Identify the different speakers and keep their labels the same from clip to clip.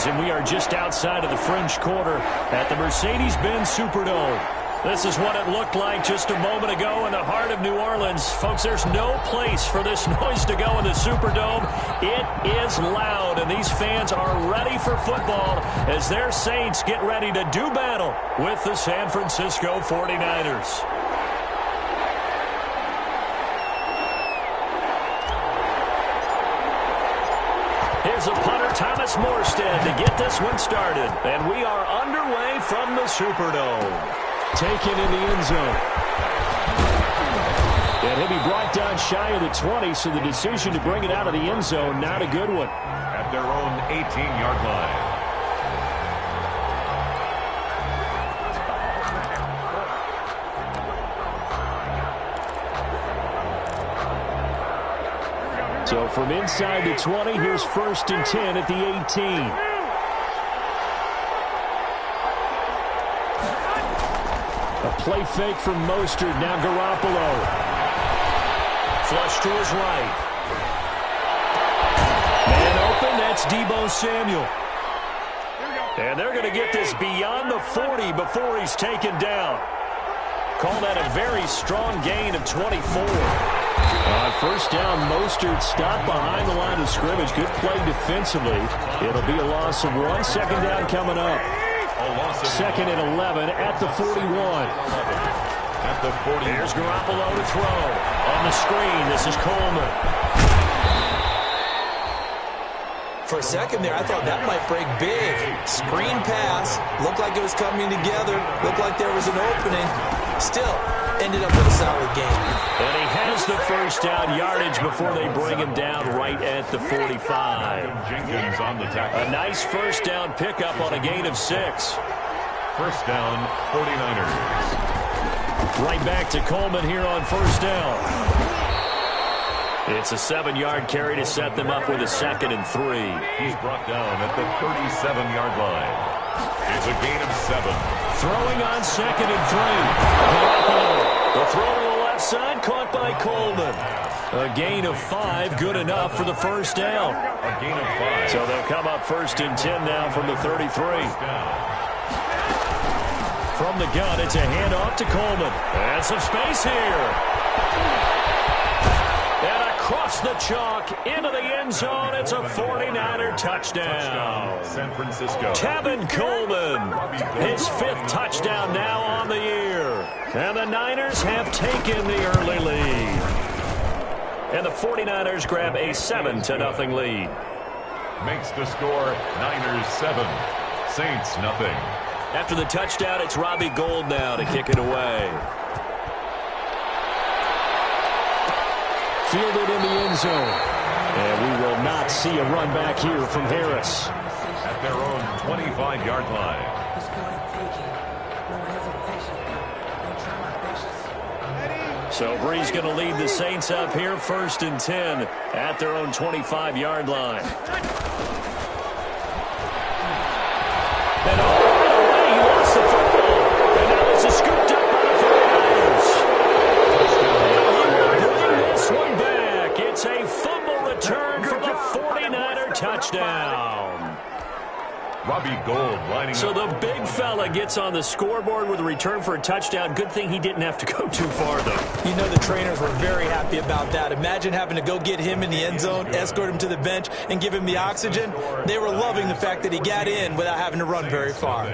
Speaker 1: Orleans, and we are just outside of the French Quarter at the Mercedes-Benz Superdome. This is what it looked like just a moment ago in the heart of New Orleans. Folks, there's no place for this noise to go in the Superdome. It is loud, and these fans are ready for football as their Saints get ready to do battle with the San Francisco 49ers. Here's a punter, Thomas Morstead, to get this one started. And we are underway from the Superdome. Taken in the end zone. And he'll be brought down shy of the 20, so the decision to bring it out of the end zone, not a good one.
Speaker 2: At their own 18-yard line.
Speaker 1: So from inside the 20, here's 1st and 10 at the 18. Play fake from Mostert. Now Garoppolo. Flush to his right. Man open. That's Deebo Samuel. And they're going to get this beyond the 40 before he's taken down. Call that a very strong gain of 24. On 1st down, Mostert stopped behind the line of scrimmage. Good play defensively. It'll be a loss of 1. 2nd down coming up. 2nd and 11 at the 41.
Speaker 2: At the 40.
Speaker 1: Here's Garoppolo to throw. On the screen, this is Coleman.
Speaker 3: For a second there, I thought that might break big. Screen pass. Looked like it was coming together. Looked like there was an opening. Still, ended up with a solid game.
Speaker 1: And he has the 1st down yardage before they bring him down right at the 45.
Speaker 2: Jenkins on the tackle.
Speaker 1: A nice 1st down pickup on a gain of 6.
Speaker 2: 1st down, 49ers.
Speaker 1: Right back to Coleman here on 1st down. It's a 7-yard carry to set them up with a 2nd and 3.
Speaker 2: He's brought down at the 37-yard line. It's a gain of 7.
Speaker 1: Throwing on 2nd and 3. The throw to the left side, caught by Coleman. A gain of 5, good enough for the 1st down.
Speaker 2: A gain of 5.
Speaker 1: So they'll come up 1st and 10 now from the 33. From the gun, it's a handoff to Coleman. And some space here. And across the chalk into the end zone. It's a 49er touchdown.
Speaker 2: San Francisco.
Speaker 1: Tevin Coleman. His 5th touchdown now on the year. And the Niners have taken the early lead. And the 49ers grab a 7-0 lead.
Speaker 2: Makes the score Niners 7, Saints nothing.
Speaker 1: After the touchdown, it's Robbie Gould now to kick it away. Fielded in the end zone. And we will not see a run back here from Harris.
Speaker 2: At their own 25-yard line.
Speaker 1: So Bree's going to lead the Saints up here 1st and 10 at their own 25-yard line. And all the way, he lost the football. And now this is scooped up by the 49ers. And he'll bring this one back. It's a fumble return for the 49er touchdown.
Speaker 2: Robbie Gould lining
Speaker 1: so
Speaker 2: up.
Speaker 1: So the big fella gets on the scoreboard with a return for a touchdown. Good thing he didn't have to go too far, though.
Speaker 3: You know the trainers were very happy about that. Imagine having to go get him in the end zone, escort him to the bench, and give him the oxygen. They were loving the fact that he got in without having to run very far.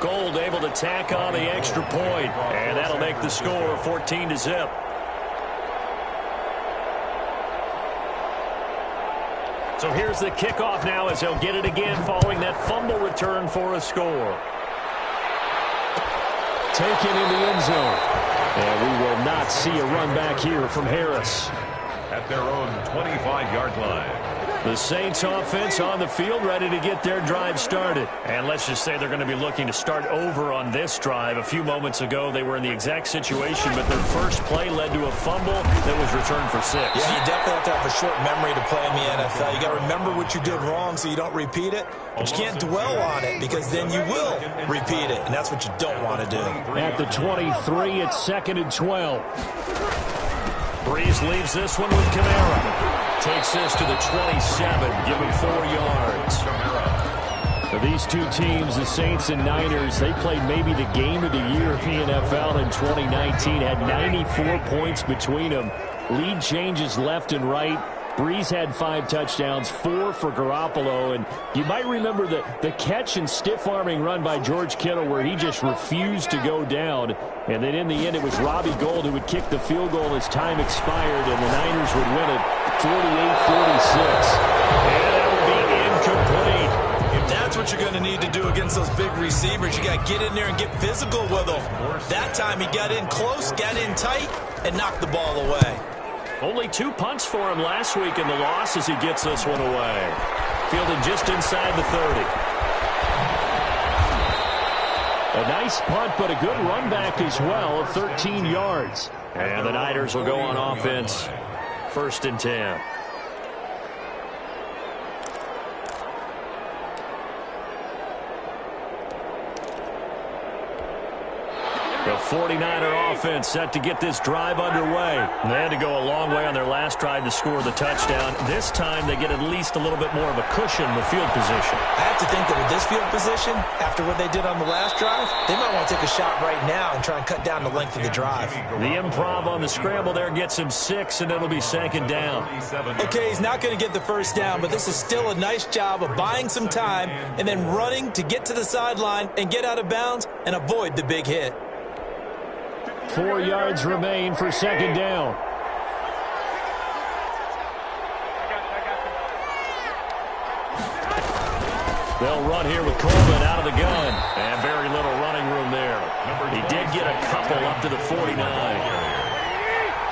Speaker 1: Gould able to tack on the extra point, and that'll make the score 14-0. So here's the kickoff now as they'll get it again following that fumble return for a score. Taken in the end zone. And we will not see a run back here from Harris.
Speaker 2: At their own 25-yard line.
Speaker 1: The Saints offense on the field ready to get their drive started. And let's just say they're going to be looking to start over on this drive. A few moments ago, they were in the exact situation, but their first play led to a fumble that was returned for 6.
Speaker 3: Yeah, you definitely have to have a short memory to play in the NFL. You got to remember what you did wrong so you don't repeat it. But you can't dwell on it because then you will repeat it, and that's what you don't want to do.
Speaker 1: At the 23, it's 2nd and 12. Breeze leaves this one with Kamara. Takes this to the 27, give him 4 yards. These two teams, the Saints and Niners, they played maybe the game of the year of the NFL in 2019. Had 94 points between them. Lead changes left and right. Breeze had 5 touchdowns, 4 for Garoppolo. And you might remember the catch and stiff-arming run by George Kittle where he just refused to go down. And then in the end, it was Robbie Gould who would kick the field goal as time expired, and the Niners would win it 48-46. And that would be incomplete.
Speaker 3: If that's what you're going to need to do against those big receivers, you got to get in there and get physical with them. That time he got in close, got in tight, and knocked the ball away.
Speaker 1: Only 2 punts for him last week in the loss as he gets this one away. Fielded just inside the 30. A nice punt, but a good run back as well of 13 yards. And the Niners will go on offense. 1st and 10. The 49er offense set to get this drive underway. They had to go a long way on their last drive to score the touchdown. This time they get at least a little bit more of a cushion with field position.
Speaker 3: I have to think that with this field position, after what they did on the last drive, they might want to take a shot right now and try and cut down the length of the drive.
Speaker 1: The improv on the scramble there gets him 6, and it'll be 2nd down.
Speaker 3: Okay, he's not going to get the first down, but this is still a nice job of buying some time and then running to get to the sideline and get out of bounds and avoid the big hit.
Speaker 1: 4 yards remain for 2nd down. They'll run here with Coleman out of the gun. And very little running room there. He did get a couple up to the 49.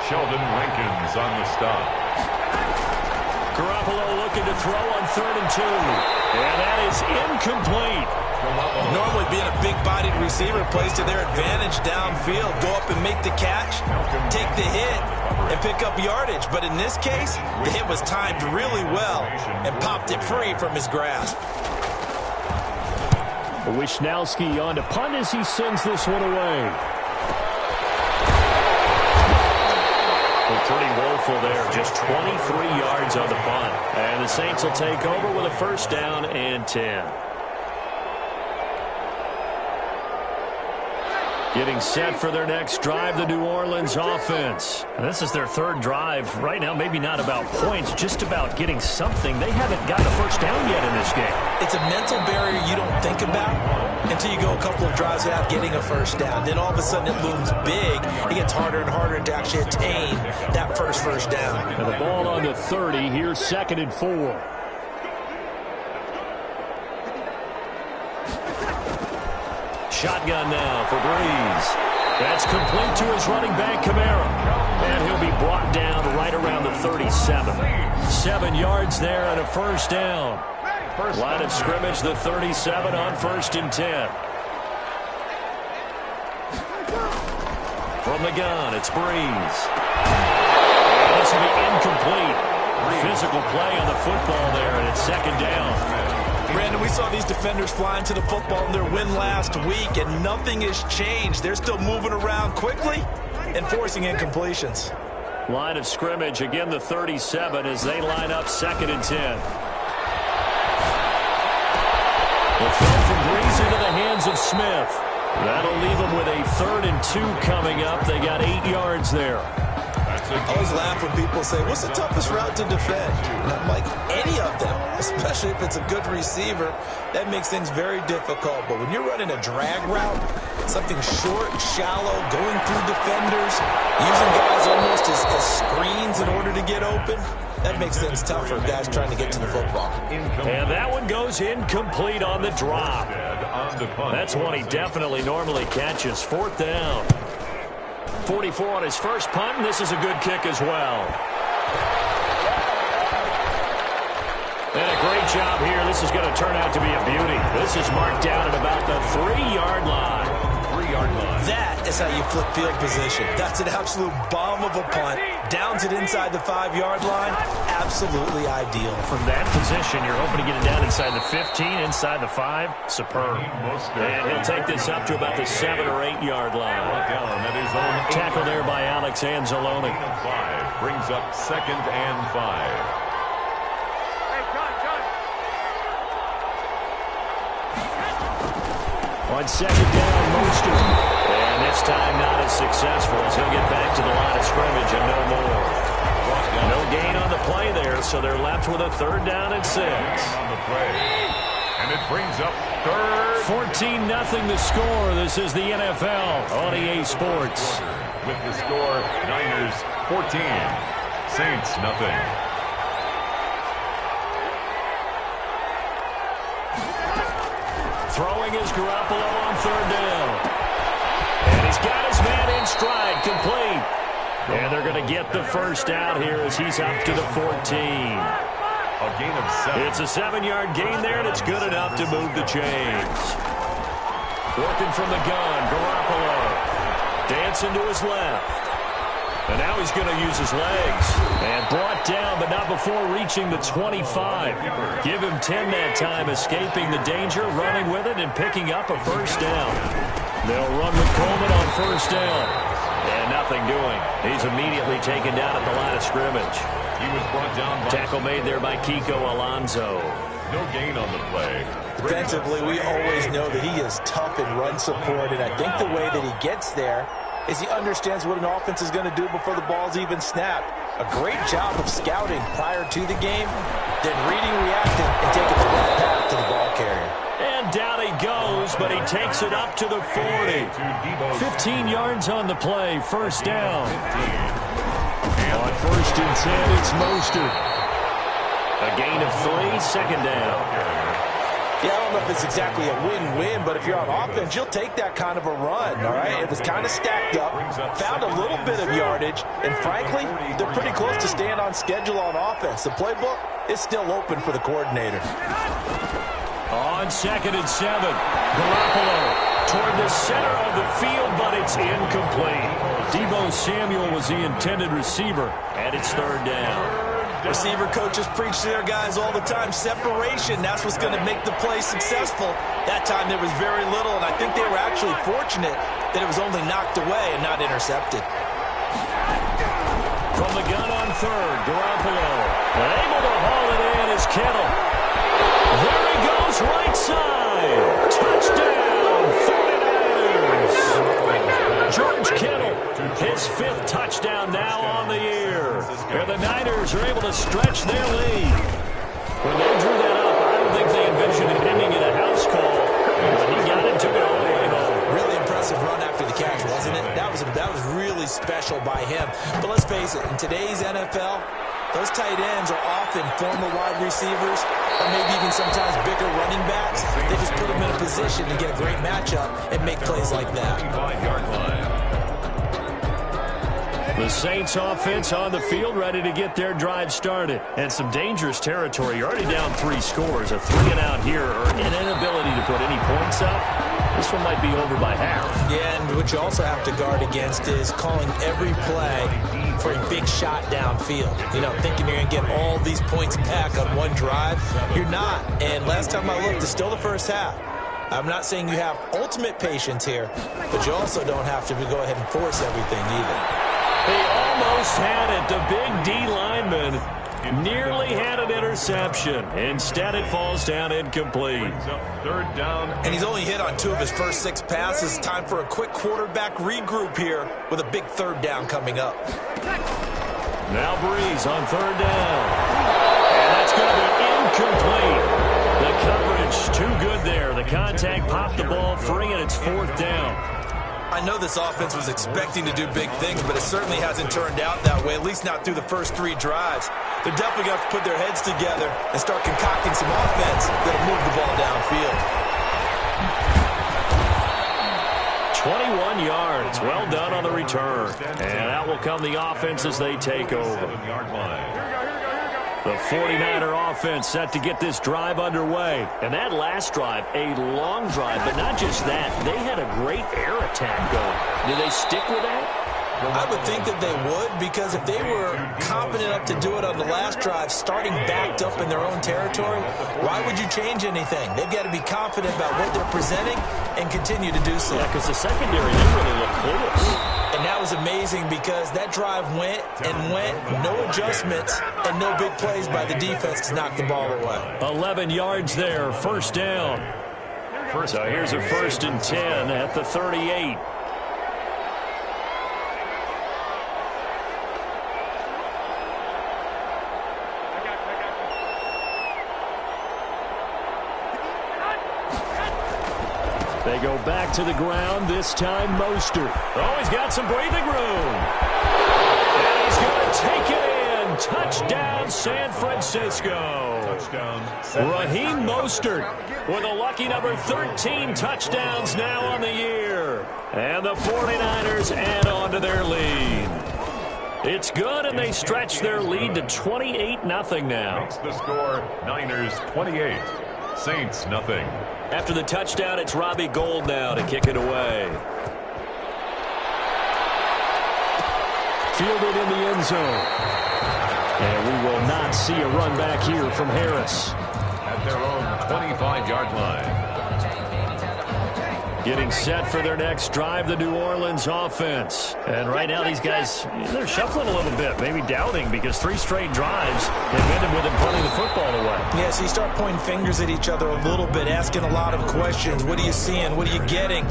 Speaker 2: Sheldon Rankins on the stop.
Speaker 1: Garoppolo looking to throw on 3rd and 2. And that is incomplete.
Speaker 3: Normally being a big-bodied receiver plays to their advantage downfield. Go up and make the catch, take the hit, and pick up yardage. But in this case, the hit was timed really well and popped it free from his grasp.
Speaker 1: Wishnowski on to punt as he sends this one away. Well, pretty woeful there. Just 23 yards on the punt. And the Saints will take over with a 1st down and 10. Getting set for their next drive, the New Orleans offense. And this is their 3rd drive. Right now, maybe not about points, just about getting something. They haven't gotten a 1st down yet in this game.
Speaker 3: It's a mental barrier you don't think about until you go a couple of drives without getting a 1st down. Then all of a sudden it looms big. It gets harder and harder to actually attain that first down.
Speaker 1: And the ball on the 30. Here's 2nd and 4. Shotgun now for Breeze. That's complete to his running back, Kamara. And he'll be brought down right around the 37. 7 yards there and a 1st down. Line of scrimmage, the 37 on 1st and 10. From the gun, it's Breeze. And this will be incomplete. Physical play on the football there, and it's 2nd down.
Speaker 3: Brandon, we saw these defenders flying to the football in their win last week, and nothing has changed. They're still moving around quickly and forcing incompletions.
Speaker 1: Line of scrimmage, again the 37 as they line up 2nd and 10. The throw from Breeze into the hands of Smith. That'll leave them with a 3rd and 2 coming up. They got 8 yards there.
Speaker 3: I always laugh when people say, what's the toughest route to defend? And I'm like, any of them, especially if it's a good receiver. That makes things very difficult. But when you're running a drag route, something short, shallow, going through defenders, using guys almost as screens in order to get open, that makes things tough for guys trying to get to the football.
Speaker 1: And that one goes incomplete on the drop. That's one he definitely normally catches. 4th down. 44 on his first punt, and this is a good kick as well. And a great job here. This is going to turn out to be a beauty. This is marked down at about the 3-yard line.
Speaker 2: 3-yard line.
Speaker 3: That is how you flip field position. That's an absolute bomb of a punt. Downs it inside the 5-yard line. Absolutely ideal.
Speaker 1: From that position, you're hoping to get it down inside the 15, inside the 5. Superb. And he'll take this up to about the 7 or 8-yard line. Tackle there by Alex Anzalone.
Speaker 2: Brings up 2nd and 5.
Speaker 1: On second down, Mostert. And this time not as successful as he'll get back to the line of scrimmage and no more. No gain on the play there, so they're left with a 3rd down and 6.
Speaker 2: On the play. And it brings up 3rd.
Speaker 1: 14-0 the score. This is the NFL on EA Sports.
Speaker 2: With the score, Niners 14, Saints nothing.
Speaker 1: Throwing is Garoppolo on 3rd down. And he's got his man in stride, complete. And they're going to get the first down here as he's up to the 14.
Speaker 2: A gain of 7.
Speaker 1: It's a 7-yard gain there, and it's good enough to move the chains. Working from the gun, Garoppolo. Dancing to his left. And now he's going to use his legs. And brought down, but not before reaching the 25. Give him 10 that time, escaping the danger, running with it, and picking up a first down. They'll run with Coleman on 1st down. And nothing doing. He's immediately taken down at the line of scrimmage.
Speaker 2: He was brought down by...
Speaker 1: Tackle made there by Kiko Alonso.
Speaker 2: No gain on the play.
Speaker 3: Defensively, we always know that he is tough in run support, and I think the way that he gets there is he understands what an offense is going to do before the ball's even snapped. A great job of scouting prior to the game, then reading, reacting, and taking the right path to the ball carrier.
Speaker 1: And down he goes, but he takes it up to the 40. 15 yards on the play, 1st down. On 1st and 10, it's Mostert. A gain of 3, 2nd down.
Speaker 3: Yeah, I don't know if it's exactly a win-win, but if you're on offense, you'll take that kind of a run, all right? It was kind of stacked up, found a little bit of yardage, and frankly, they're pretty close to staying on schedule on offense. The playbook is still open for the coordinator.
Speaker 1: On 2nd and 7, Garoppolo toward the center of the field, but it's incomplete. Deebo Samuel was the intended receiver, and it's 3rd down.
Speaker 3: Receiver coaches preach to their guys all the time. Separation, that's what's going to make the play successful. That time there was very little, and I think they were actually fortunate that it was only knocked away and not intercepted.
Speaker 1: From the gun on 3rd, Garoppolo. Able to haul it in is Kittle. There he goes, right side. Touchdown, 49ers. George Kittle, his 5th touchdown now on the year. And the Niners are able to stretch their lead. When they drew that up, I don't think they envisioned it ending in a house call. But he got it, took it all the way home.
Speaker 3: Really impressive run after the catch, wasn't it? That was really special by him. But let's face it, in today's NFL, those tight ends are often former wide receivers or maybe even sometimes bigger running backs. They just put them in a position to get a great matchup and make plays like that.
Speaker 2: 5-yard line.
Speaker 1: The Saints offense on the field, ready to get their drive started. And some dangerous territory. You're already down 3 scores. A 3-and-out here, or an inability to put any points up. This one might be over by half. Yeah, and what you also have to guard against is calling every play for a big shot downfield. You know, thinking you're going to get all these points back on one drive. You're not. And last time I looked, it's still the first half. I'm not saying you have ultimate patience here, but you also don't have to go ahead and force everything either. He almost had it. The big D lineman nearly had an interception. Instead, it falls down incomplete.
Speaker 2: 3rd down.
Speaker 3: And he's only hit on 2 of his first 6 passes. Time for a quick quarterback regroup here with a big 3rd down coming up.
Speaker 1: Now Breeze on 3rd down. And that's going to be incomplete. The coverage too good there. The contact popped the ball free, and it's 4th down. I know this offense was expecting to do big things, but it certainly hasn't turned out that way, at least not through the first 3 drives. They're definitely going to have to put their heads together and start concocting some offense that'll move the ball downfield. 21 yards. Well done on the return. And out will come the offense as they take over.
Speaker 2: 7-yard line.
Speaker 1: The 49er offense set to get this drive underway. And that last drive, a long drive, but not just that. They had a great air attack going. Do they stick with that? I would think that they would, because if they were confident enough to do it on the last drive, starting backed up in their own territory, why would you change anything? They've got to be confident about what they're presenting and continue to do so. Yeah, because the secondary didn't really look clueless. And that was amazing because that drive went and went, no adjustments, and no big plays by the defense to knock the ball away. 11 yards there, 1st down. So here's a 1st and 10 at the 38. They go back to the ground, this time Mostert. Oh, he's got some breathing room. And he's going to take it in. Touchdown, San Francisco.
Speaker 2: Touchdown.
Speaker 1: Raheem Mostert with a lucky number 13 touchdowns now on the year. And the 49ers add on to their lead. It's good, and they stretch their lead to 28-0 now.
Speaker 2: Makes the score Niners 28, Saints nothing.
Speaker 1: After the touchdown, it's Robbie Gould now to kick it away. Fielded in the end zone. And we will not see a run back here from Harris.
Speaker 2: At their own 25-yard line.
Speaker 1: Getting set for their next drive, the New Orleans offense. And right now, these guys, they're shuffling a little bit, maybe doubting, because 3 straight drives have ended with them punting the football away.
Speaker 3: Yeah, so you start pointing fingers at each other a little bit, asking a lot of questions. What are you seeing? What are you getting?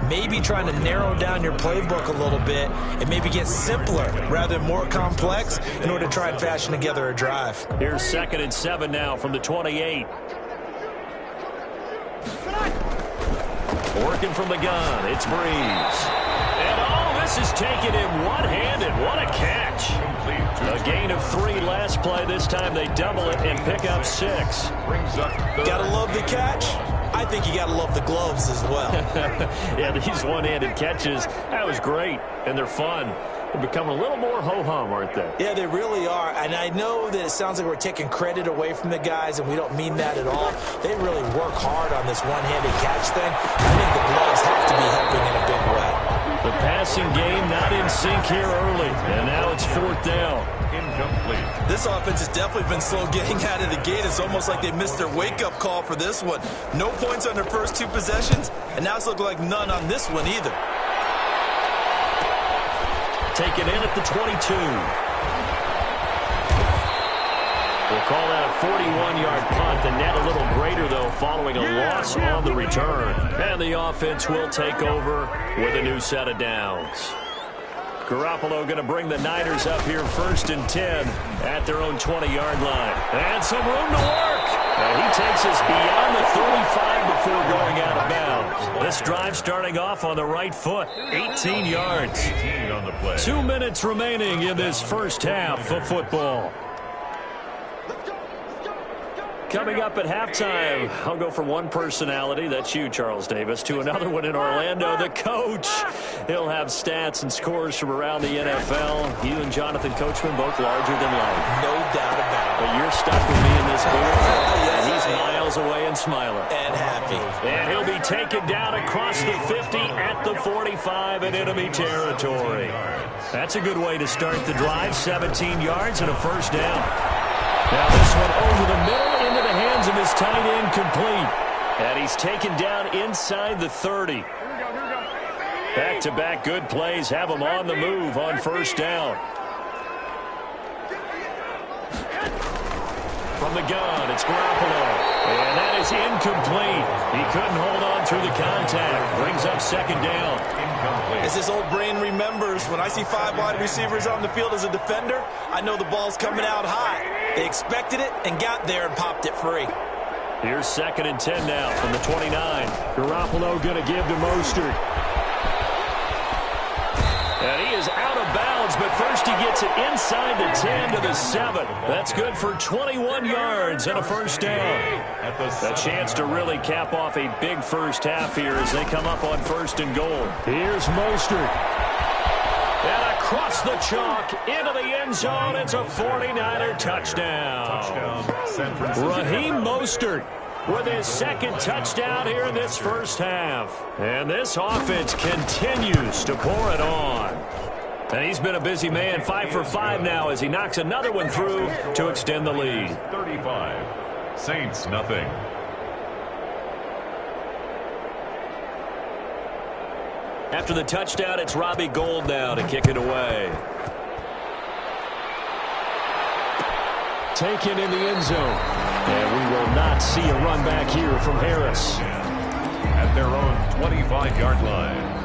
Speaker 3: Maybe trying to narrow down your playbook a little bit and maybe get simpler rather than more complex in order to try and fashion together a drive.
Speaker 1: Here's 2nd and 7 now from the 28. Working from the gun, it's Breeze. And this is taken in one-handed. What a catch. A gain of 3 last play. This time they double it and pick up 6.
Speaker 3: Gotta love the catch. I think you gotta love the gloves as well.
Speaker 1: Yeah, these one-handed catches, that was great, and they're fun. They're becoming a little more ho-hum, aren't they?
Speaker 3: Yeah, they really are. And I know that it sounds like we're taking credit away from the guys, and we don't mean that at all. They really work hard on this one-handed catch thing. I think the gloves have to be helping in a big way.
Speaker 1: The passing game not in sync here early, and now it's 4th down.
Speaker 2: Incomplete.
Speaker 3: This offense has definitely been slow getting out of the gate. It's almost like they missed their wake-up call for this one. No points on their first 2 possessions, and now it's looking like none on this one either.
Speaker 1: Taken in at the 22. We'll call that a 41-yard punt. The net a little greater, though, following a loss on the return. And the offense will take over with a new set of downs. Garoppolo going to bring the Niners up here 1st and 10 at their own 20-yard line. And some room to work. And he takes us beyond the 35 before going out of bounds. This drive starting off on the right foot. 18 yards.
Speaker 2: 18 on the play.
Speaker 1: 2 minutes remaining in this first half of football. Coming up at halftime, I'll go from one personality, that's you, Charles Davis, to another one in Orlando, the coach. He'll have stats and scores from around the NFL. You and Jonathan Coachman, both larger than life.
Speaker 3: No doubt about it.
Speaker 1: But you're stuck with me in this booth, and he's miles away and smiling.
Speaker 3: And happy.
Speaker 1: And he'll be taken down across the 50 at the 45 in enemy territory. That's a good way to start the drive, 17 yards and a 1st down. Now this one over the middle into the hands of his tight end, complete. And he's taken down inside the 30. Back-to-back good plays have him on the move on 1st down. From the gun, it's Garoppolo. And that is incomplete. He couldn't hold on through the contact. Brings up 2nd down.
Speaker 3: As this old brain remembers, when I see 5 wide receivers on the field as a defender, I know the ball's coming out high. They expected it and got there and popped it free.
Speaker 1: Here's 2nd and 10 now from the 29. Garoppolo going to give to Mostert. And he is out of bounds, but first he gets it inside the 10 to the 7. That's good for 21 yards and a 1st down. A chance to really cap off a big first half here as they come up on 1st and goal. Here's Mostert. And across the chalk into the end zone. It's a 49er touchdown. Raheem Mostert with his 2nd touchdown here in this first half. And this offense continues to pour it on. And he's been a busy man, 5 for 5 now as he knocks another one through to extend the lead.
Speaker 2: 35, Saints nothing.
Speaker 1: After the touchdown, it's Robbie Gould now to kick it away. Taken in the end zone. And we will not see a run back here from Harris.
Speaker 2: at their own 25-yard line.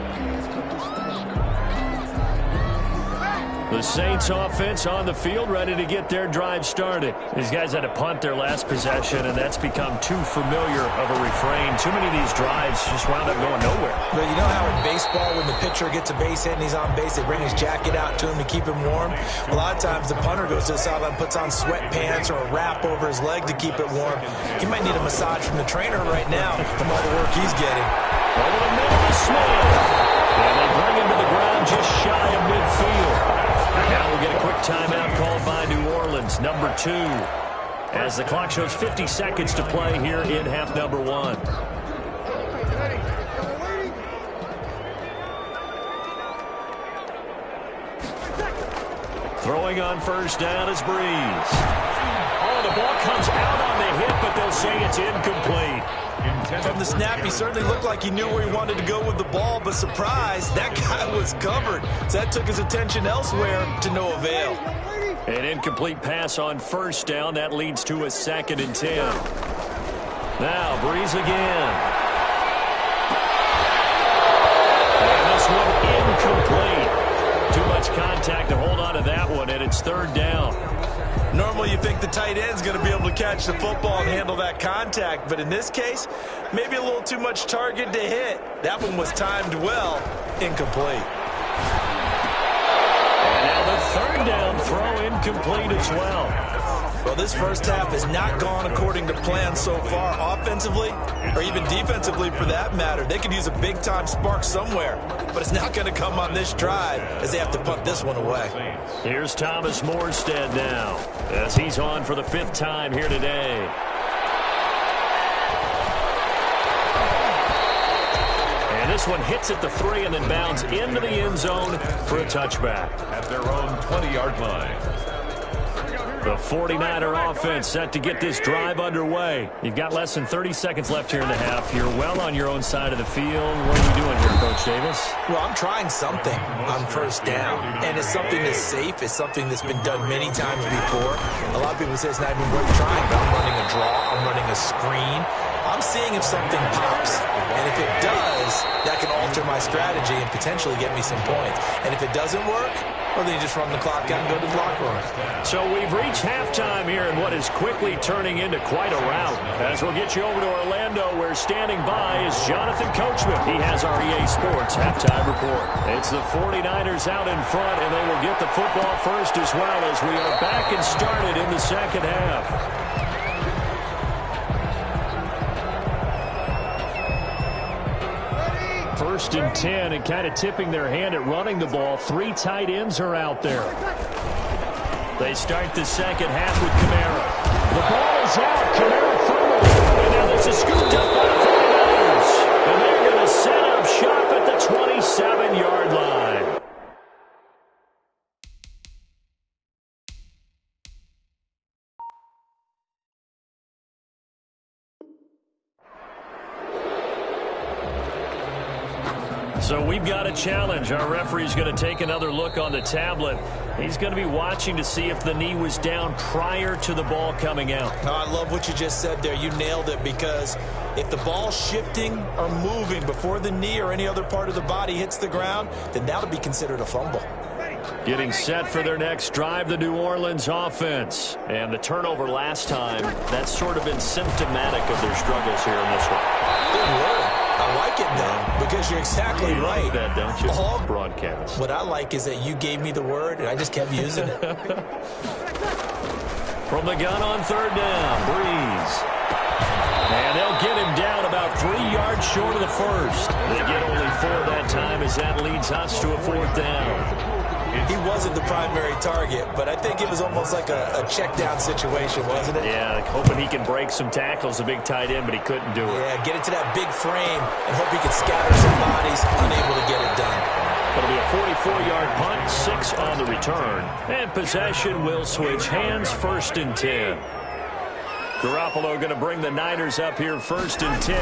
Speaker 1: The Saints offense on the field, ready to get their drive started. These guys had to punt their last possession, and that's become too familiar of a refrain. Too many of these drives just wound up going nowhere.
Speaker 3: But you know how in baseball, when the pitcher gets a base hit and he's on base, they bring his jacket out to him to keep him warm? A lot of times the punter goes to the sideline, puts on sweatpants or a wrap over his leg to keep it warm. He might need a massage from the trainer right now from all the work he's getting.
Speaker 1: Over the middle of Smith. And they bring him to the ground just shy of midfield. Now we'll get a quick timeout called by New Orleans, number 2, as the clock shows 50 seconds to play here in half number 1. Throwing on first down is Breeze. Oh, the ball comes out on the hit, but they'll say it's incomplete.
Speaker 3: From the snap, he certainly looked like he knew where he wanted to go with the ball, but surprise, that guy was covered. So that took his attention elsewhere to no avail.
Speaker 1: An incomplete pass on first down. That leads to a 2nd and 10. Now, Breeze again. And this one incomplete. Too much contact to hold on to that one, and it's 3rd down.
Speaker 3: Normally you think the tight end's going to be able to catch the football and handle that contact, but in this case, maybe a little too much target to hit. That one was timed well, incomplete.
Speaker 1: And now the 3rd down throw incomplete as well.
Speaker 3: Well, this first half has not gone according to plan so far, offensively or even defensively for that matter. They could use a big-time spark somewhere, but it's not going to come on this drive as they have to punt this one away.
Speaker 1: Here's Thomas Morstead now as he's on for the 5th time here today. And this one hits at the 3 and then bounds into the end zone for a touchback.
Speaker 2: At their own 20-yard line.
Speaker 1: The 49er offense set to get this drive underway. You've got less than 30 seconds left here in the half. You're well on your own side of the field. What are you doing here, Coach Davis?
Speaker 3: Well, I'm trying something on first down, and it's something that's safe. It's something that's been done many times before. A lot of people say it's not even worth trying, but I'm running a draw. I'm running a screen. I'm seeing if something pops, and if it does, that can alter my strategy and potentially get me some points. And if it doesn't work, well, then you just run the clock out and go to the locker room.
Speaker 1: So we've reached halftime here in what is quickly turning into quite a rout. As we'll get you over to Orlando, where standing by is Jonathan Coachman. He has our EA Sports halftime report. It's the 49ers out in front, and they will get the football first as well as we are back and started in the 2nd half. 1st and 10, and kind of tipping their hand at running the ball. 3 tight ends are out there. They start the 2nd half with Kamara. The ball is out. Kamara fumbles. And now this is scooped up by the 49ers. And they're going to set up shop at the 27-yard line. So we've got a challenge. Our referee's going to take another look on the tablet. He's going to be watching to see if the knee was down prior to the ball coming out.
Speaker 3: No, I love what you just said there. You nailed it, because if the ball's shifting or moving before the knee or any other part of the body hits the ground, then that'll be considered a fumble.
Speaker 1: Getting set for their next drive, the New Orleans offense. And the turnover last time, that's sort of been symptomatic of their struggles here in this one.
Speaker 3: Good word. I like it, though, because you're exactly right.
Speaker 1: Like that, don't you? All broadcast.
Speaker 3: What I like is that you gave me the word, and I just kept using it.
Speaker 1: From the gun on 3rd down, Breeze. And they'll get him down about 3 yards short of the 1st. They get only 4 that time as that leads us to a 4th down.
Speaker 3: He wasn't the primary target, but I think it was almost like a check-down situation, wasn't it?
Speaker 1: Yeah, like hoping he can break some tackles, a big tight end, but he couldn't do it.
Speaker 3: Yeah, get it to that big frame and hope he can scatter some bodies, unable to get it done.
Speaker 1: It'll be a 44-yard punt, 6 on the return. And possession will switch hands, 1st and 10. Garoppolo going to bring the Niners up here 1st and 10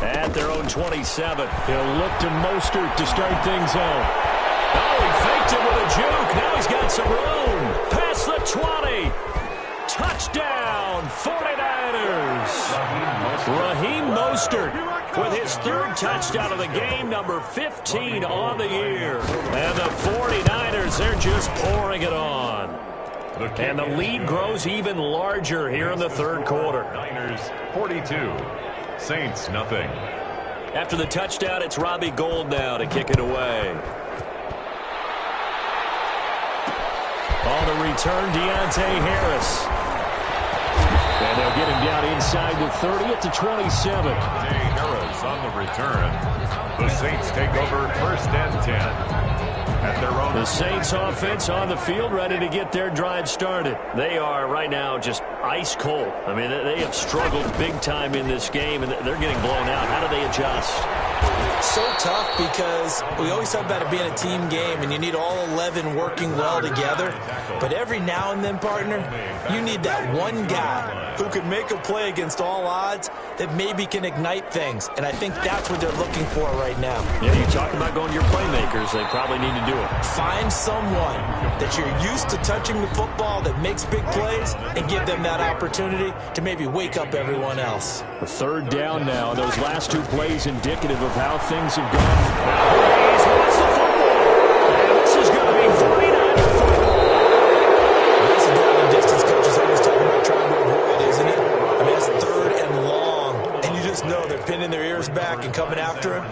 Speaker 1: at their own 27. He'll look to Mostert to start things off. Oh, he faked it with a juke. Now he's got some room. Past the 20. Touchdown, 49ers. Raheem Mostert with his third touchdown of the game, number 15 on the year. And the 49ers, they're just pouring it on. And the lead grows even larger here in the third quarter.
Speaker 2: Niners 42, Saints nothing.
Speaker 1: After the touchdown, it's Robbie Gould now to kick it away. On the return, Deontay Harris. And they'll get him down inside the 30 at the 27.
Speaker 2: Harris on the return. The Saints take over first and 10. At their own.
Speaker 1: The Saints offense on the field ready to get their drive started. They are right now just ice cold. I mean, they have struggled big time in this game, and they're getting blown out. How do they adjust?
Speaker 3: So tough because we always talk about it being a team game, and you need all 11 working well together. But every now and then, partner, you need that one guy who can make a play against all odds that maybe can ignite things. And I think that's what they're looking for right now.
Speaker 1: Yeah, you talk about going to your playmakers. They probably need to do it.
Speaker 3: Find someone that you're used to touching the football that makes big plays and give them that opportunity to maybe wake up everyone else.
Speaker 1: A third down now. Those last two plays indicative of how things have gone. He's lost the football. And this is going to be 49er football.
Speaker 3: That's a down and distance coach is always talking about trying to avoid, isn't it? I mean, that's third and long. And you just know they're pinning their ears back and coming after him.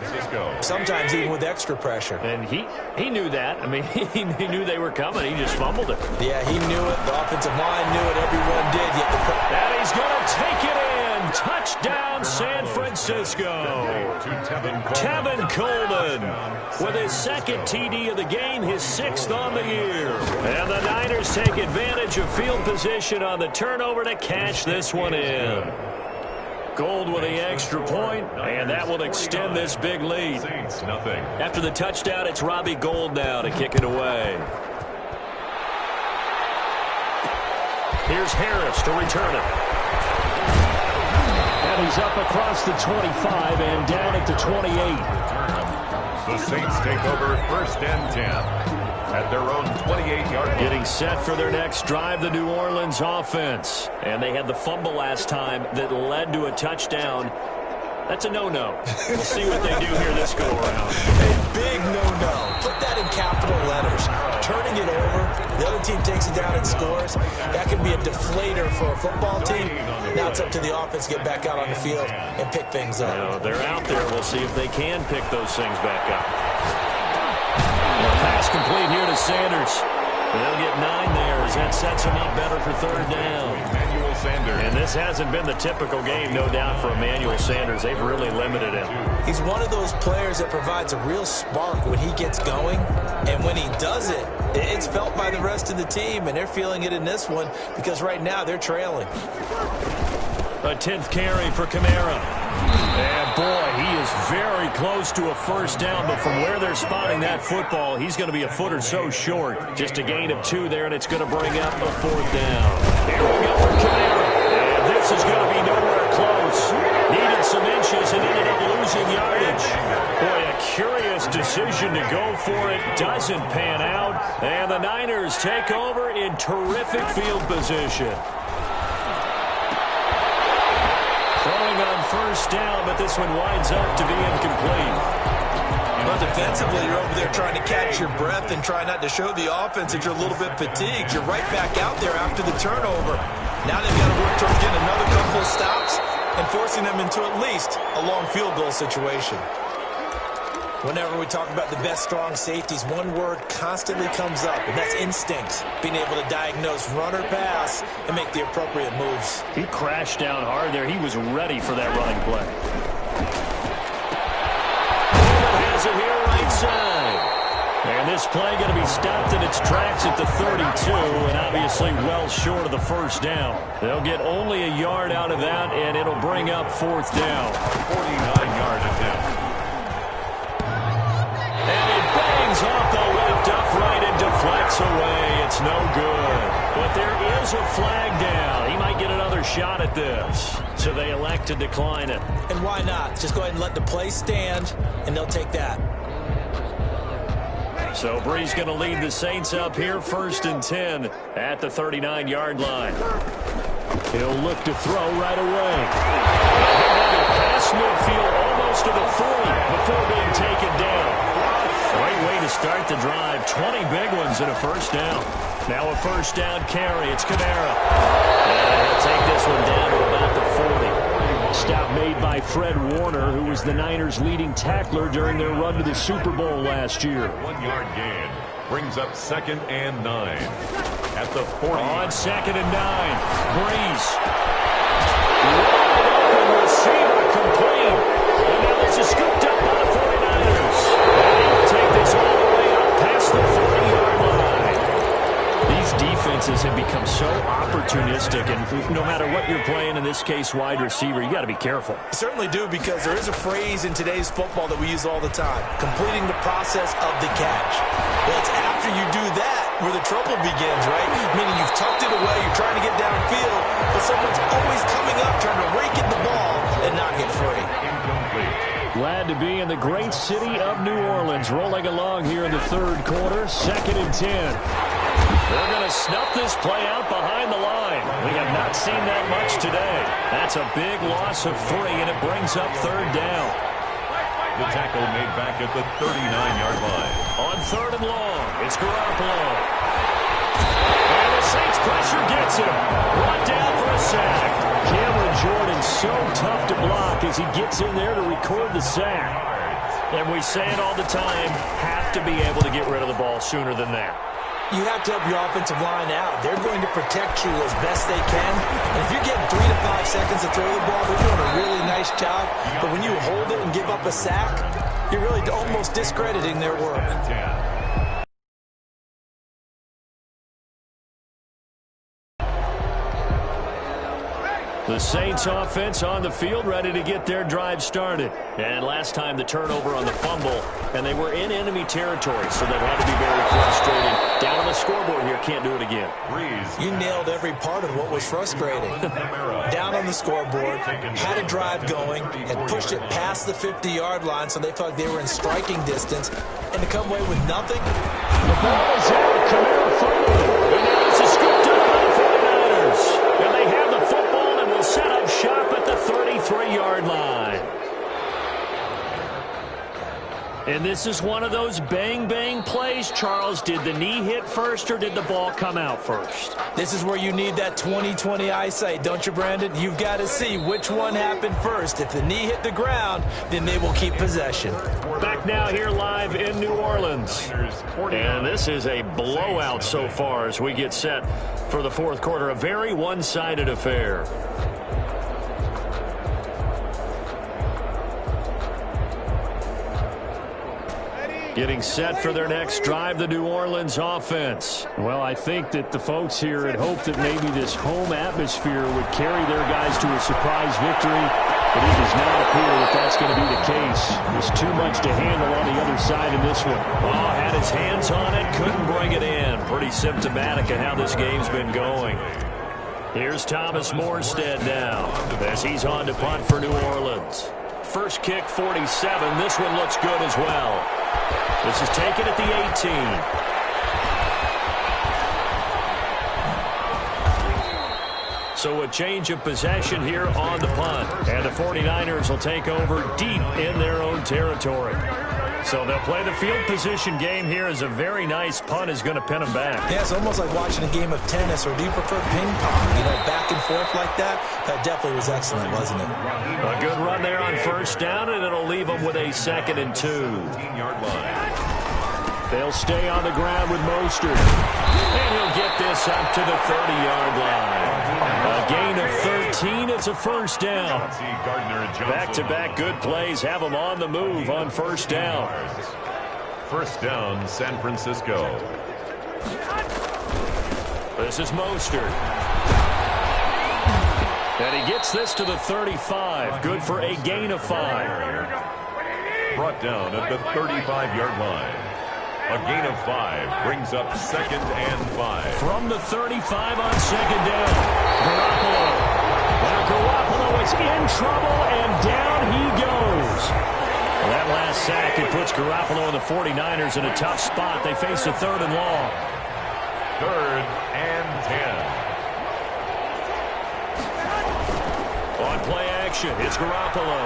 Speaker 3: Sometimes even with extra pressure.
Speaker 1: And he knew that. I mean, he knew they were coming. He just fumbled it.
Speaker 3: Yeah, he knew it. The offensive line knew it. Everyone did. Yet
Speaker 1: and he's going to take it in. Touchdown, San Francisco. Tevin Coleman with his second TD of the game, his sixth on the year. And the Niners take advantage of field position on the turnover to cash this one in. Gould with the extra point, and that will extend this big lead.
Speaker 2: Saints nothing.
Speaker 1: After the touchdown, it's Robbie Gould now to kick it away. Here's Harris to return it. And he's up across the 25 and down at the 28.
Speaker 2: The Saints take over first and 10 at their own 28-yard line.
Speaker 1: Getting set for their next drive, the New Orleans offense. And they had the fumble last time that led to a touchdown. That's a no-no. We'll see what they do here this go-around.
Speaker 3: A big no-no. Put that in capital letters. Turning it over, the other team takes it down and scores. That can be a deflator for a football team. Now it's up to the offense to get back out on the field and pick things up.
Speaker 1: You know, they're out there. We'll see if they can pick those things back up. Well, pass complete here to Sanders. They'll get 9 there as that sets him up better for third down.
Speaker 2: Emmanuel Sanders.
Speaker 1: And this hasn't been the typical game, no doubt, for Emmanuel Sanders. They've really limited him.
Speaker 3: He's one of those players that provides a real spark when he gets going. And when he does it, it's felt by the rest of the team, and they're feeling it in this one because right now they're trailing.
Speaker 1: A 10th carry for Kamara. And boy, he is very close to a first down, but from where they're spotting that football, he's going to be a foot or so short. Just a gain of 2 there, and it's going to bring up a fourth down. Here we go for Kamara. And this is going to be nowhere close. Needed some inches and ended up losing yardage. Boy, a curious decision to go for it. Doesn't pan out. And the Niners take over in terrific field position. Throwing on first down, but this one winds up to be incomplete.
Speaker 3: Well, defensively, you're over there trying to catch your breath and try not to show the offense that you're a little bit fatigued. You're right back out there after the turnover. Now they've got to work towards getting another couple of stops and forcing them into at least a long field goal situation. Whenever we talk about the best strong safeties, one word constantly comes up, and that's instinct. Being able to diagnose run or pass and make the appropriate moves.
Speaker 1: He crashed down hard there. He was ready for that running play. Has it here right side. And this play going to be stopped in its tracks at the 32, and obviously well short of the first down. They'll get only a yard out of that, and it'll bring up fourth down.
Speaker 2: 49-yard attempt.
Speaker 1: Off the left upright and deflects away. It's no good. But there is a flag down. He might get another shot at this. So they elect to decline it.
Speaker 3: And why not? Just go ahead and let the play stand, and they'll take that.
Speaker 1: So Brees going to lead the Saints up here, first and 10 at the 39-yard line. He'll look to throw right away. Pass midfield almost 20 big ones and a first down. Now a first down carry. It's Kamara. And he'll take this one down to about the 40. Stop made by Fred Warner, who was the Niners' leading tackler during their run to the Super Bowl last year.
Speaker 2: 1 yard gain brings up 2nd and 9 at the 40.
Speaker 1: On 2nd and 9, Breeze. Wide open receiver complete. And now this is scooped up by the 49ers. And he'll take this all the way up past the 40-yard line. These defenses have become so opportunistic, and no matter what you're playing, in this case wide receiver, you got to be careful.
Speaker 3: You certainly do, because there is a phrase in today's football that we use all the time: completing the process of the catch. Well, it's after you do that where the trouble begins, right? Meaning you've tucked it away, you're trying to get downfield, but someone's always coming up trying to rake in the ball and not get free.
Speaker 2: Incomplete.
Speaker 1: Glad to be in the great city of New Orleans, rolling along here in the third quarter, 2nd and 10. They're going to snuff this play out behind the line. We have not seen that much today. That's a big loss of 3, and it brings up 3rd down.
Speaker 2: The tackle made back at the 39-yard line.
Speaker 1: On 3rd and long, it's Garoppolo. And the Saints pressure gets him. Brought down for a sack. Cameron Jordan so tough to block as he gets in there to record the sack. And we say it all the time, have to be able to get rid of the ball sooner than that.
Speaker 3: You have to help your offensive line out. They're going to protect you as best they can. And if you're getting 3 to 5 seconds to throw the ball, they're doing a really nice job. But when you hold it and give up a sack, you're really almost discrediting their work.
Speaker 1: The Saints offense on the field, ready to get their drive started. And last time the turnover on the fumble, and they were in enemy territory, so that had to be very frustrating. Down on the scoreboard here, can't do it again.
Speaker 3: You nailed every part of what was frustrating. Down on the scoreboard, had a drive going, and pushed it past the 50-yard line, so they felt like they were in striking distance, and to come away with nothing.
Speaker 1: The ball is out. Kamara fumbled it. And now this is scooped up by the 49ers. And they have the football and will set up shop at the 33-yard line. And this is one of those bang-bang plays, Charles. Did the knee hit first or did the ball come out first?
Speaker 3: This is where you need that 20/20 eyesight, don't you, Brandon? You've got to see which one happened first. If the knee hit the ground, then they will keep possession.
Speaker 1: Back now here live in New Orleans. And this is a blowout so far as we get set for the fourth quarter. A very one-sided affair. Getting set for their next drive, the New Orleans offense. Well, I think that the folks here had hoped that maybe this home atmosphere would carry their guys to a surprise victory, but it does not appear that that's going to be the case. There's too much to handle on the other side in this one. Oh, had his hands on it, couldn't bring it in. Pretty symptomatic of how this game's been going. Here's Thomas Morstead now as he's on to punt for New Orleans. First kick, 47. This one looks good as well. This is taken at the 18. So a change of possession here on the punt. And the 49ers will take over deep in their own territory. So they'll play the field position game here as a very nice punt is going to pin them back.
Speaker 3: Yeah, it's almost like watching a game of tennis, or do you prefer ping pong? You know, back and forth like that? That definitely was excellent, wasn't it?
Speaker 1: A good run there on first down, and it'll leave them with a 2nd and 2.
Speaker 2: 15-yard line.
Speaker 1: They'll stay on the ground with Mostert. And he'll get this up to the 30-yard line. A gain of 13. It's a first down. Back-to-back good plays have them on the move on first down.
Speaker 2: First down, San Francisco.
Speaker 1: This is Mostert. And he gets this to the 35. Good for a gain of 5.
Speaker 2: Brought down at the 35-yard line. A gain of 5 brings up 2nd and 5.
Speaker 1: From the 35 on 2nd down. Garoppolo. Now Garoppolo is in trouble, and down he goes. Well, that last sack, it puts Garoppolo and the 49ers in a tough spot. They face a 3rd and long.
Speaker 2: 3rd and 10.
Speaker 1: On play action, it's Garoppolo.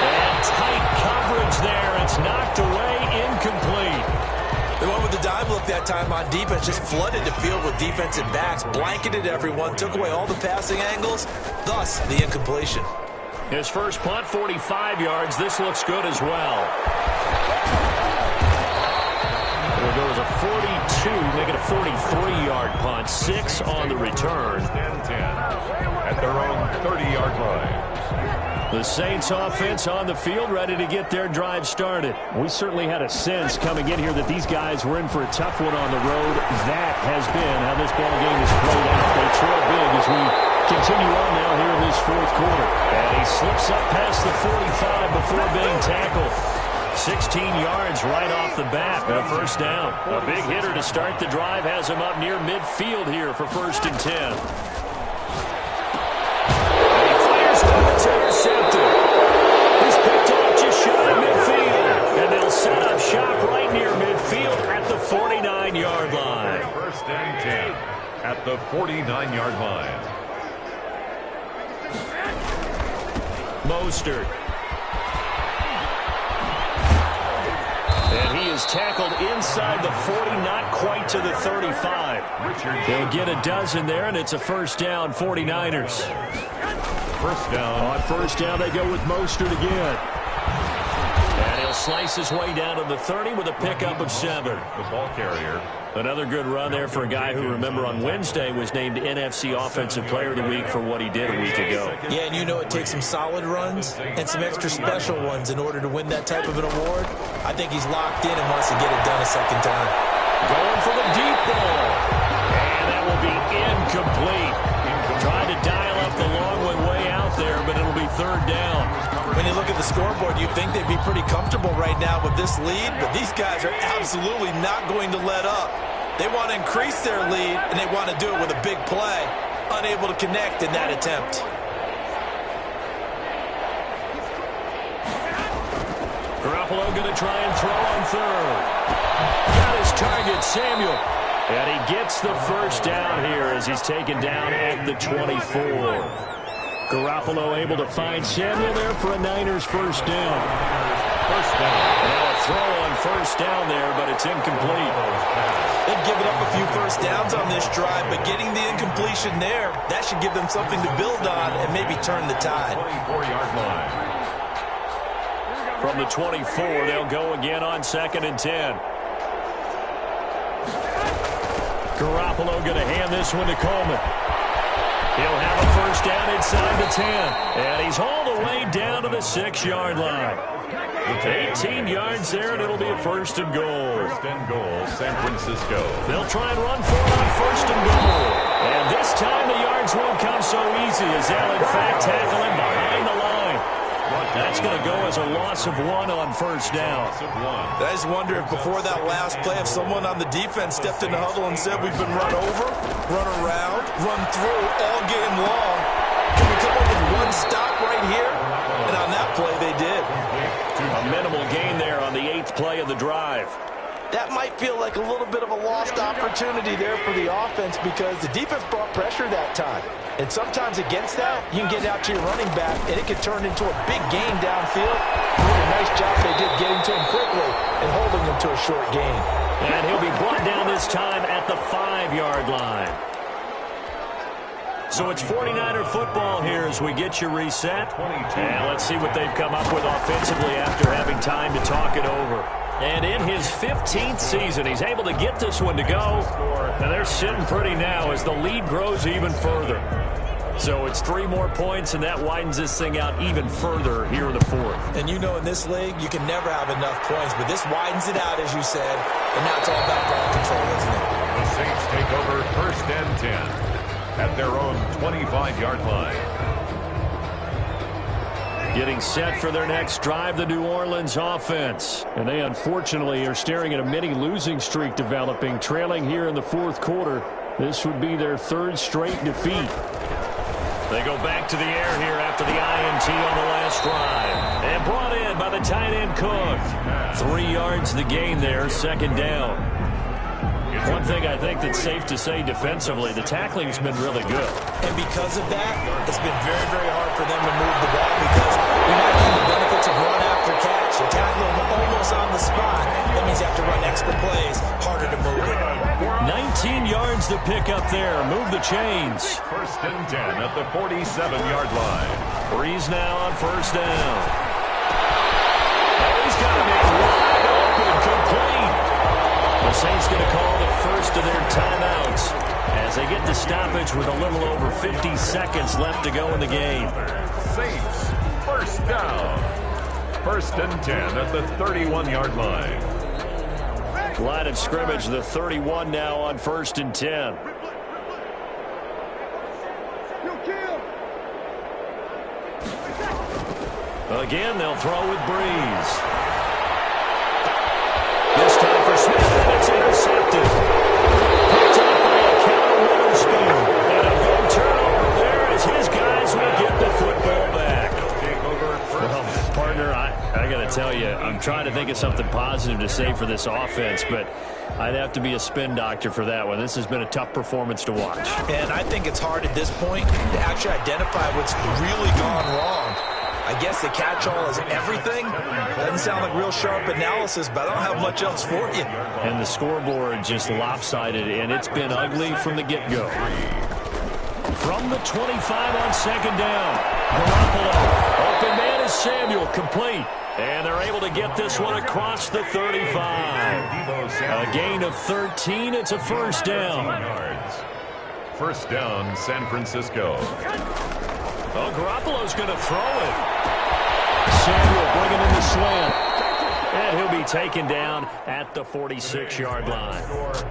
Speaker 1: And tight coverage there. It's knocked away, incomplete.
Speaker 3: dime look that time on defense. Just flooded the field with defensive backs, blanketed everyone, took away all the passing angles, thus the incompletion.
Speaker 1: His first punt, 45 yards. This looks good as well. There goes a 42, make it a 43-yard punt. 6 on the return.
Speaker 2: 10 at their own 30-yard line.
Speaker 1: The Saints offense on the field, ready to get their drive started. We certainly had a sense coming in here that these guys were in for a tough one on the road. That has been how this ball game has played out. They trail big as we continue on now here in this fourth quarter. And he slips up past the 45 before being tackled. 16 yards right off the bat, and a first down. A big hitter to start the drive has him up near midfield here for 1st and 10. It's intercepted. He's picked off just shy of midfield. And they'll set up shop right near midfield at the 49-yard line.
Speaker 2: 1st and 10 at the 49-yard line.
Speaker 1: Mostert. And he is tackled inside the 40, not quite to the 35. They'll get a dozen there, and it's a first down, 49ers.
Speaker 2: First down.
Speaker 1: On first down, they go with Mostert again. And he'll slice his way down to the 30 with a pickup of 7.
Speaker 2: The ball carrier.
Speaker 1: Another good run there for a guy who, remember, on Wednesday was named NFC Offensive Player of the Week for what he did a week ago.
Speaker 3: Yeah, and you know it takes some solid runs and some extra special ones in order to win that type of an award. I think he's locked in and wants to get it done a second time.
Speaker 1: Going for the deep ball. And that will be incomplete. Trying to dial up the long one way out there, but it'll be 3rd down.
Speaker 3: When you look at the scoreboard, you'd think they'd be pretty comfortable right now with this lead, but these guys are absolutely not going to let up. They want to increase their lead, and they want to do it with a big play. Unable to connect in that attempt.
Speaker 1: Garoppolo going to try and throw on 3rd. Got his target, Samuel. And he gets the first down here as he's taken down at the 24. Garoppolo able to find Samuel there for a Niners first down.
Speaker 2: First down.
Speaker 1: Now a throw on first down there, but it's incomplete.
Speaker 3: They've given up a few first downs on this drive, but getting the incompletion there, that should give them something to build on and maybe turn the tide.
Speaker 2: 24-yard line.
Speaker 1: From the 24, they'll go again on 2nd and 10. Garoppolo going to hand this one to Coleman. He'll have a first down inside the 10. And he's hauled away down to the 6-yard line. 18 yards there, and it'll be a 1st and goal.
Speaker 2: 1st and goal, San Francisco.
Speaker 1: They'll try and run for it on 1st and goal. And this time the yards won't come so easy as they'll, in fact, tackle him behind the line. That's going to go as a loss of 1 on first down.
Speaker 3: I just wonder if before that last play, if someone on the defense stepped in the huddle and said, we've been run over, run around, run through all game long. Can we come up with one stop right here? And on that play, they did.
Speaker 1: A minimal gain there on the 8th play of the drive.
Speaker 3: That might feel like a little bit of a lost opportunity there for the offense because the defense brought pressure that time. And sometimes against that, you can get out to your running back, and it could turn into a big gain downfield. Really a nice job they did getting to him quickly and holding him to a short gain.
Speaker 1: And he'll be brought down this time at the 5-yard line. So it's 49er football here as we get you reset. And let's see what they've come up with offensively after having time to talk it over. And in his 15th season, he's able to get this one to go. And they're sitting pretty now as the lead grows even further. So it's 3 more points, and that widens this thing out even further here in the 4th.
Speaker 3: And you know in this league, you can never have enough points, but this widens it out, as you said. And now it's all about ball control, isn't it?
Speaker 2: The Saints take over 1st and 10 at their own 25-yard line.
Speaker 1: Getting set for their next drive, the New Orleans offense. And they unfortunately are staring at a mini losing streak developing, trailing here in the 4th quarter. This would be their 3rd straight defeat. They go back to the air here after the INT on the last drive. And brought in by the tight end Cook. 3 yards the gain there, 2nd down. One thing I think that's safe to say defensively, the tackling's been really good.
Speaker 3: And because of that, it's been very, very hard for them to move the ball because you're not getting the benefits of run after catch. You tackle them almost on the spot. That means you have to run extra plays, harder to
Speaker 1: pick up there. Move the chains.
Speaker 2: First and 10 at the 47-yard line.
Speaker 1: Breeze now on first down. Oh, he's got to be wide open, complete. The Saints going to call the first of their timeouts as they get the stoppage with a little over 50 seconds left to go in the game.
Speaker 2: Saints, first down. First and 10 at the 31-yard line.
Speaker 1: Line of scrimmage, the 31 now on first and 10. Again, they'll throw with Breeze. This time for Smith, and it's intercepted. Picked up by a Cal Witherspoon. And a big turnover there as his guys will get the football back. Well, partner, I got to tell you, I'm trying to think of something positive to say for this offense, but I'd have to be a spin doctor for that one. This has been a tough performance to watch.
Speaker 3: And I think it's hard at this point to actually identify what's really gone wrong. I guess the catch-all is everything. Doesn't sound like real sharp analysis, but I don't have much else for you.
Speaker 1: And the scoreboard just lopsided, and it's been ugly from the get-go. From the 25 on second down, Garoppolo. Open man is Samuel, complete. And they're able to get this one across the 35. A gain of 13. It's a first down.
Speaker 2: First down, San Francisco.
Speaker 1: Oh, Garoppolo's going to throw it. Samuel bringing in the slant. And he'll be taken down at the 46-yard line.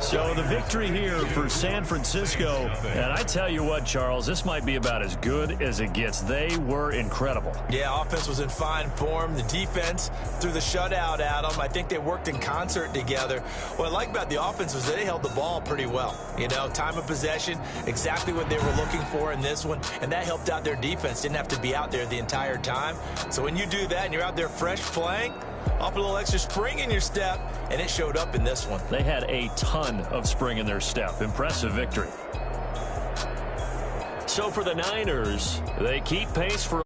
Speaker 1: So the victory here for San Francisco. And I tell you what, Charles, this might be about as good as it gets. They were incredible.
Speaker 3: Yeah, offense was in fine form. The defense threw the shutout at them. I think they worked in concert together. What I like about the offense was they held the ball pretty well. You know, time of possession, exactly what they were looking for in this one. And that helped out their defense. Didn't have to be out there the entire time. So when you do that and you're out there fresh playing, off a little extra spring in your step, and it showed up in this one.
Speaker 1: They had a ton of spring in their step. Impressive victory. So for the Niners, they keep pace for